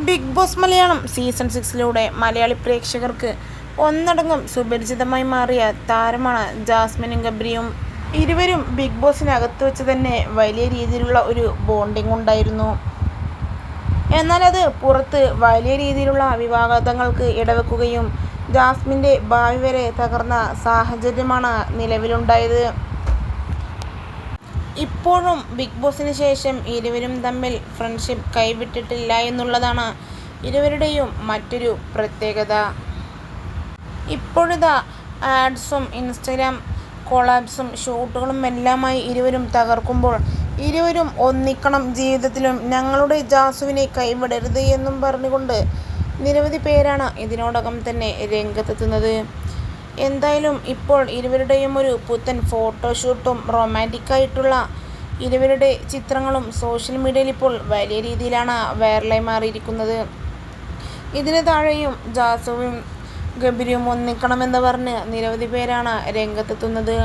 Big boss Malayalam season 6 Malayali പ്രേക്ഷകർക്ക് ഒന്നടങ്കം സുപരിചിതമായി മാറിയ താരമാണ് ജാസ്മിനും ഗബ്രിയും. ഇരുവരും ബിഗ് ബോസിനകത്ത് വെച്ച് തന്നെ വലിയ രീതിയിലുള്ള ഒരു ബോണ്ടിങ് ഉണ്ടായിരുന്നു. എന്നാൽ അത് പുറത്ത് വലിയ രീതിയിലുള്ള വിവാദങ്ങൾക്ക് ഇടവെക്കുകയും ജാസ്മിൻ്റെ ഭാവി വരെ തകർന്ന സാഹചര്യമാണ് നിലവിലുണ്ടായത്. ഇപ്പോഴും ബിഗ് ബോസിന് ശേഷം ഇരുവരും തമ്മിൽ ഫ്രണ്ട്ഷിപ്പ് കൈവിട്ടിട്ടില്ല എന്നുള്ളതാണ് ഇരുവരുടെയും മറ്റൊരു പ്രത്യേകത. ഇപ്പോഴിതാ ആഡ്സും ഇൻസ്റ്റഗ്രാം കൊളാബ്സും ഷൂട്ടുകളും എല്ലാമായി ഇരുവരും തകർക്കുമ്പോൾ ഇരുവരും ഒന്നിക്കണം, ജീവിതത്തിലും ഞങ്ങളുടെ ജാസുവിനെ കൈവിടരുത് എന്നും പറഞ്ഞുകൊണ്ട് നിരവധി പേരാണ് ഇതിനോടകം തന്നെ രംഗത്തെത്തുന്നത്. എന്തായാലും ഇപ്പോൾ ഇരുവരുടെയും ഒരു പുത്തൻ ഫോട്ടോഷൂട്ടും റൊമാൻറ്റിക്കായിട്ടുള്ള ഇരുവരുടെ ചിത്രങ്ങളും സോഷ്യൽ മീഡിയയിൽ ഇപ്പോൾ വലിയ രീതിയിലാണ് വൈറലായി മാറിയിരിക്കുന്നത്. ഇതിന് താഴെയും ജാസുവും ഗബ്രിയും ഒന്നിക്കണമെന്ന് പറഞ്ഞ് നിരവധി പേരാണ് രംഗത്തെത്തുന്നത്.